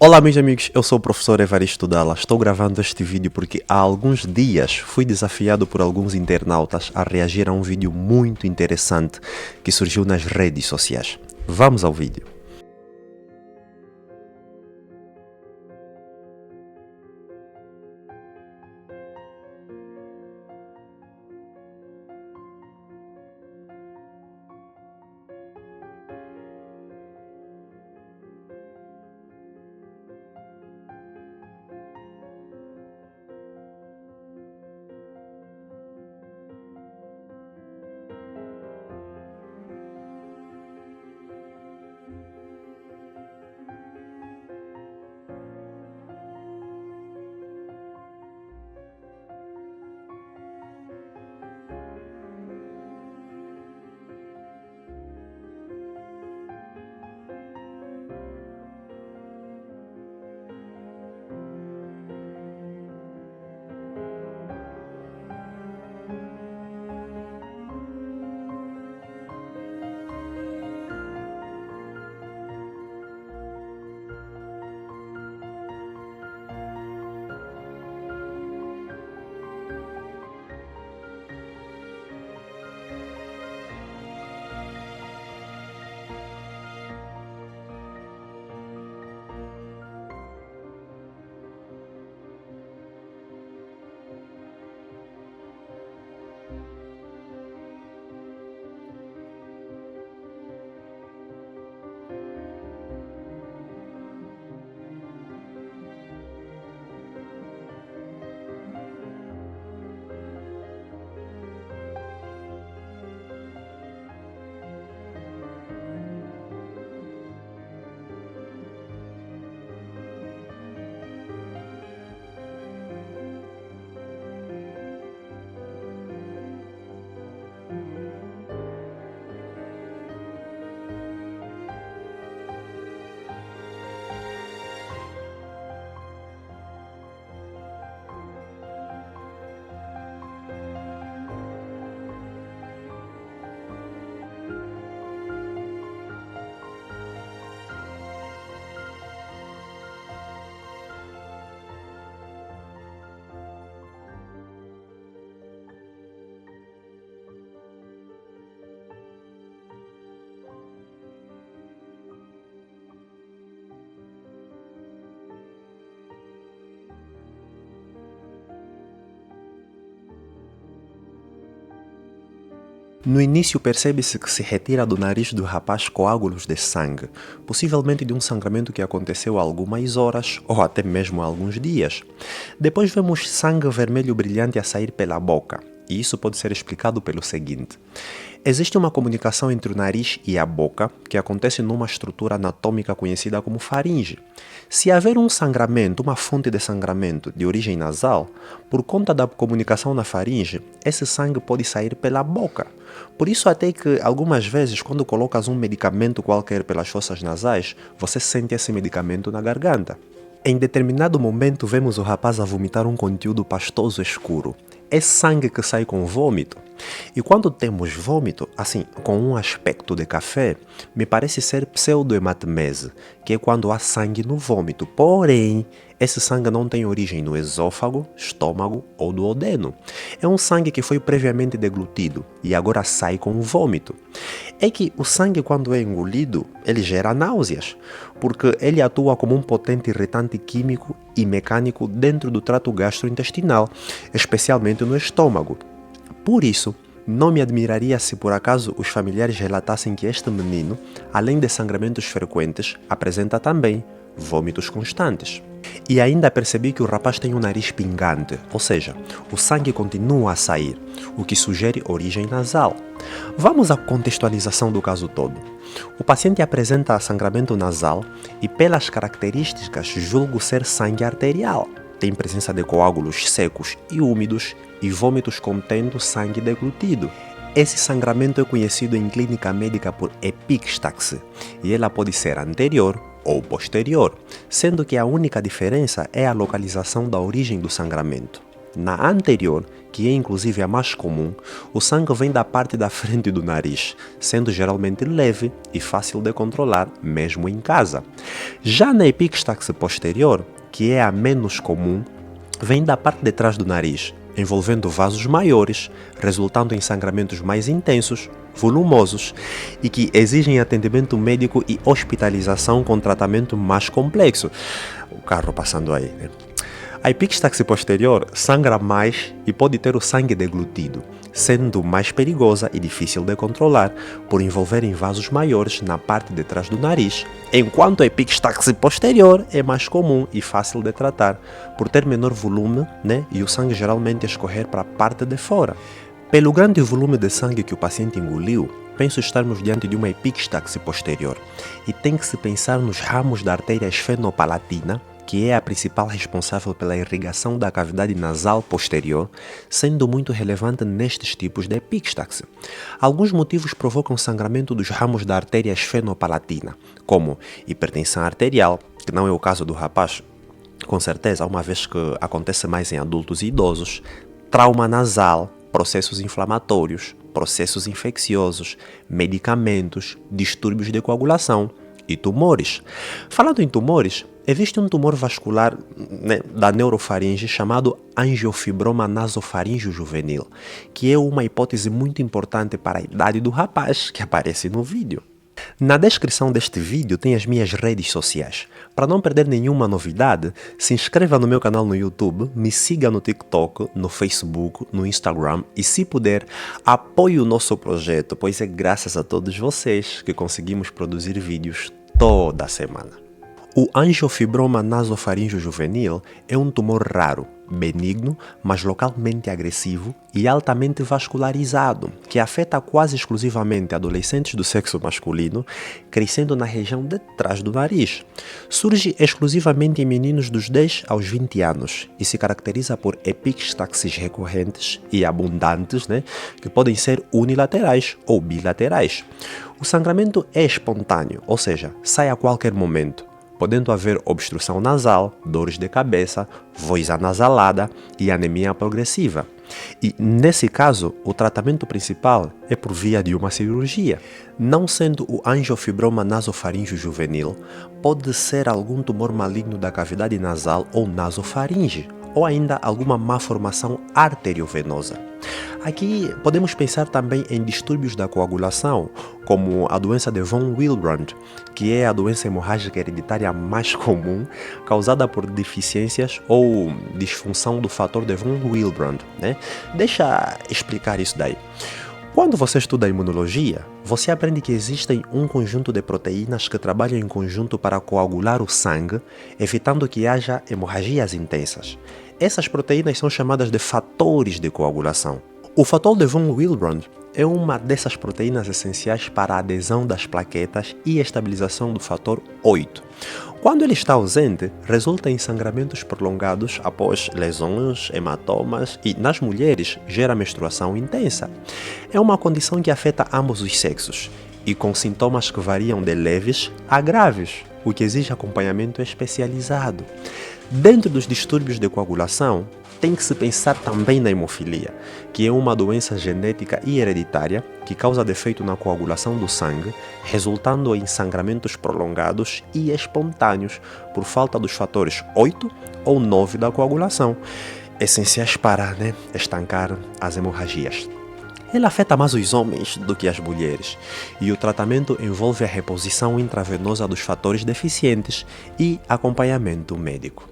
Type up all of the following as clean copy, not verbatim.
Olá meus amigos, eu sou o professor Evaristo Dalla. Estou gravando este vídeo porque há alguns dias fui desafiado por alguns internautas a reagir a um vídeo muito interessante que surgiu nas redes sociais. Vamos ao vídeo. No início percebe-se que se retira do nariz do rapaz coágulos de sangue, possivelmente de um sangramento que aconteceu há algumas horas ou até mesmo há alguns dias. Depois vemos sangue vermelho brilhante a sair pela boca, e isso pode ser explicado pelo seguinte. Existe uma comunicação entre o nariz e a boca que acontece numa estrutura anatômica conhecida como faringe. Se haver um sangramento, uma fonte de sangramento de origem nasal, por conta da comunicação na faringe, esse sangue pode sair pela boca. Por isso até que algumas vezes quando colocas um medicamento qualquer pelas fossas nasais, você sente esse medicamento na garganta. Em determinado momento vemos o rapaz a vomitar um conteúdo pastoso escuro. É sangue que sai com vômito. E quando temos vômito, assim, com um aspecto de café, me parece ser pseudohematese, que é quando há sangue no vômito. Porém, esse sangue não tem origem no esôfago, estômago ou duodeno. É um sangue que foi previamente deglutido e agora sai com vômito. É que o sangue, quando é engolido, ele gera náuseas, porque ele atua como um potente irritante químico e mecânico dentro do trato gastrointestinal, especialmente no estômago. Por isso, não me admiraria se por acaso os familiares relatassem que este menino, além de sangramentos frequentes, apresenta também vômitos constantes. E ainda percebi que o rapaz tem um nariz pingante, ou seja, o sangue continua a sair, o que sugere origem nasal. Vamos à contextualização do caso todo. O paciente apresenta sangramento nasal e, pelas características, julgo ser sangue arterial. Tem presença de coágulos secos e úmidos e vômitos contendo sangue deglutido. Esse sangramento é conhecido em clínica médica por epíctaxe e ela pode ser anterior ou posterior, sendo que a única diferença é a localização da origem do sangramento. Na anterior, que é inclusive a mais comum, o sangue vem da parte da frente do nariz, sendo geralmente leve e fácil de controlar, mesmo em casa. Já na epístaxe posterior, que é a menos comum, vem da parte de trás do nariz, envolvendo vasos maiores, resultando em sangramentos mais intensos, volumosos e que exigem atendimento médico e hospitalização com tratamento mais complexo. O carro passando aí, né? A epístaxe posterior sangra mais e pode ter o sangue deglutido, sendo mais perigosa e difícil de controlar por envolverem vasos maiores na parte de trás do nariz, enquanto a epístaxe posterior é mais comum e fácil de tratar por ter menor volume, né, e o sangue geralmente escorrer para a parte de fora. Pelo grande volume de sangue que o paciente engoliu, penso estarmos diante de uma epístaxe posterior e tem que se pensar nos ramos da artéria esfenopalatina, que é a principal responsável pela irrigação da cavidade nasal posterior, sendo muito relevante nestes tipos de epístaxe. Alguns motivos provocam sangramento dos ramos da artéria esfenopalatina, como hipertensão arterial, que não é o caso do rapaz, com certeza, uma vez que acontece mais em adultos e idosos, trauma nasal, processos inflamatórios, processos infecciosos, medicamentos, distúrbios de coagulação e tumores. Falando em tumores, existe um tumor vascular, né, da neurofaringe chamado angiofibroma nasofaríngeo juvenil, que é uma hipótese muito importante para a idade do rapaz que aparece no vídeo. Na descrição deste vídeo tem as minhas redes sociais. Para não perder nenhuma novidade, se inscreva no meu canal no YouTube, me siga no TikTok, no Facebook, no Instagram e, se puder, apoie o nosso projeto, pois é graças a todos vocês que conseguimos produzir vídeos toda semana. O angiofibroma nasofaríngeo juvenil é um tumor raro, benigno, mas localmente agressivo e altamente vascularizado, que afeta quase exclusivamente adolescentes do sexo masculino, crescendo na região de trás do nariz. Surge exclusivamente em meninos dos 10 aos 20 anos e se caracteriza por epístaxes recorrentes e abundantes, né, que podem ser unilaterais ou bilaterais. O sangramento é espontâneo, ou seja, sai a qualquer momento, podendo haver obstrução nasal, dores de cabeça, voz anasalada e anemia progressiva. E, nesse caso, o tratamento principal é por via de uma cirurgia. Não sendo o angiofibroma nasofaríngeo juvenil, pode ser algum tumor maligno da cavidade nasal ou nasofaringe, ou ainda alguma malformação arteriovenosa. Aqui podemos pensar também em distúrbios da coagulação, como a doença de von Willebrand, que é a doença hemorrágica hereditária mais comum, causada por deficiências ou disfunção do fator de von Willebrand, né? Deixa explicar isso daí. Quando você estuda imunologia, você aprende que existem um conjunto de proteínas que trabalham em conjunto para coagular o sangue, evitando que haja hemorragias intensas. Essas proteínas são chamadas de fatores de coagulação. O fator de von Willebrand é uma dessas proteínas essenciais para a adesão das plaquetas e estabilização do fator 8. Quando ele está ausente, resulta em sangramentos prolongados após lesões, hematomas e, nas mulheres, gera menstruação intensa. É uma condição que afeta ambos os sexos e com sintomas que variam de leves a graves, o que exige acompanhamento especializado. Dentro dos distúrbios de coagulação, tem que se pensar também na hemofilia, que é uma doença genética e hereditária que causa defeito na coagulação do sangue, resultando em sangramentos prolongados e espontâneos por falta dos fatores 8 ou 9 da coagulação, essenciais para, estancar as hemorragias. Ela afeta mais os homens do que as mulheres, e o tratamento envolve a reposição intravenosa dos fatores deficientes e acompanhamento médico.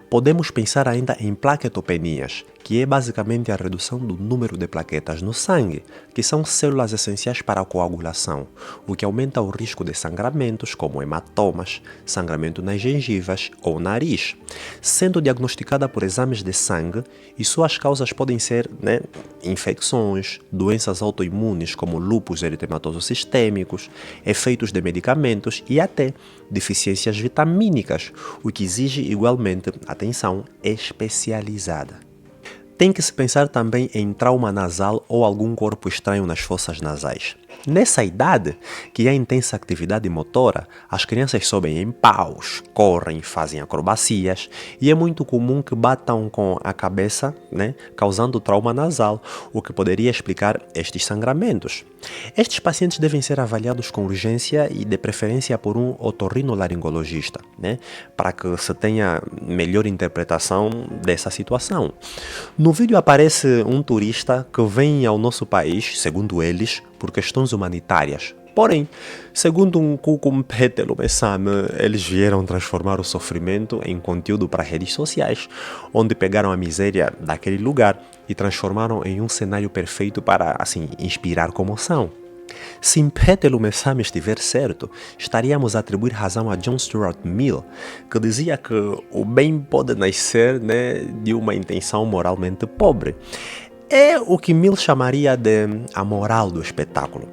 Podemos pensar ainda em plaquetopenias, que é basicamente a redução do número de plaquetas no sangue, que são células essenciais para a coagulação, o que aumenta o risco de sangramentos como hematomas, sangramento nas gengivas ou nariz. Sendo diagnosticada por exames de sangue, e suas causas podem ser infecções, doenças autoimunes como lúpus eritematoso sistêmicos, efeitos de medicamentos e até deficiências vitamínicas, o que exige igualmente atenção especializada. Tem que se pensar também em trauma nasal ou algum corpo estranho nas fossas nasais. Nessa idade, que há intensa atividade motora, as crianças sobem em paus, correm, fazem acrobacias e é muito comum que batam com a cabeça, causando trauma nasal, o que poderia explicar estes sangramentos. Estes pacientes devem ser avaliados com urgência e de preferência por um otorrinolaringologista, para que se tenha melhor interpretação dessa situação. No vídeo aparece um turista que vem ao nosso país, segundo eles, por questões humanitárias. Porém, segundo um Kukumpetelo Mesame, eles vieram transformar o sofrimento em conteúdo para redes sociais, onde pegaram a miséria daquele lugar e transformaram em um cenário perfeito para, inspirar comoção. Se Mpetelo Mesame estiver certo, estaríamos a atribuir razão a John Stuart Mill, que dizia que o bem pode nascer de uma intenção moralmente pobre. É o que Mill chamaria de a moral do espetáculo.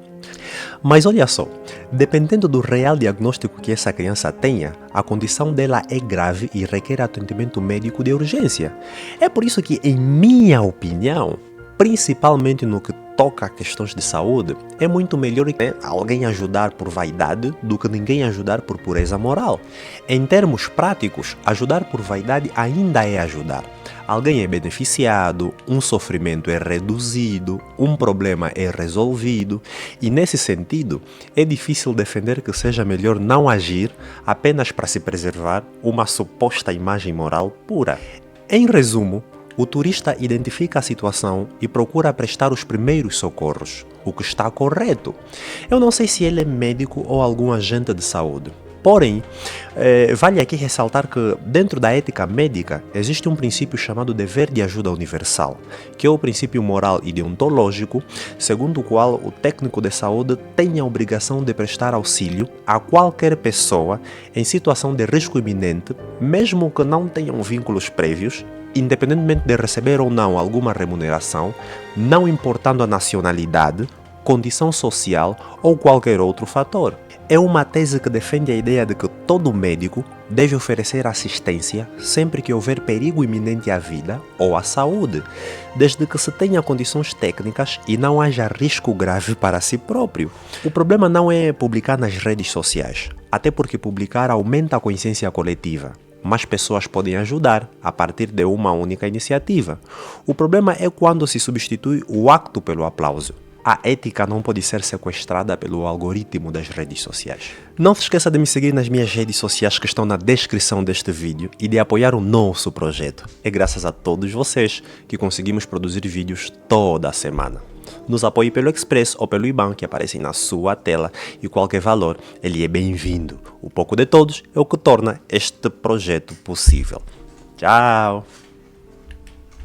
Mas olha só, dependendo do real diagnóstico que essa criança tenha, a condição dela é grave e requer atendimento médico de urgência. É por isso que, em minha opinião, principalmente no que toca a questões de saúde, é muito melhor alguém ajudar por vaidade do que ninguém ajudar por pureza moral. Em termos práticos, ajudar por vaidade ainda é ajudar. Alguém é beneficiado, um sofrimento é reduzido, um problema é resolvido, e nesse sentido, é difícil defender que seja melhor não agir apenas para se preservar uma suposta imagem moral pura. Em resumo, o turista identifica a situação e procura prestar os primeiros socorros, o que está correto. Eu não sei se ele é médico ou algum agente de saúde. Porém, vale aqui ressaltar que, dentro da ética médica, existe um princípio chamado dever de ajuda universal, que é o princípio moral e deontológico, segundo o qual o técnico de saúde tem a obrigação de prestar auxílio a qualquer pessoa em situação de risco iminente, mesmo que não tenham vínculos prévios, independentemente de receber ou não alguma remuneração, não importando a nacionalidade, condição social ou qualquer outro fator. É uma tese que defende a ideia de que todo médico deve oferecer assistência sempre que houver perigo iminente à vida ou à saúde, desde que se tenha condições técnicas e não haja risco grave para si próprio. O problema não é publicar nas redes sociais, até porque publicar aumenta a consciência coletiva. Mais pessoas podem ajudar a partir de uma única iniciativa. O problema é quando se substitui o acto pelo aplauso. A ética não pode ser sequestrada pelo algoritmo das redes sociais. Não se esqueça de me seguir nas minhas redes sociais que estão na descrição deste vídeo e de apoiar o nosso projeto. É graças a todos vocês que conseguimos produzir vídeos toda a semana. Nos apoie pelo Express ou pelo IBAN que aparecem na sua tela e qualquer valor, ele é bem-vindo. O pouco de todos é o que torna este projeto possível. Tchau!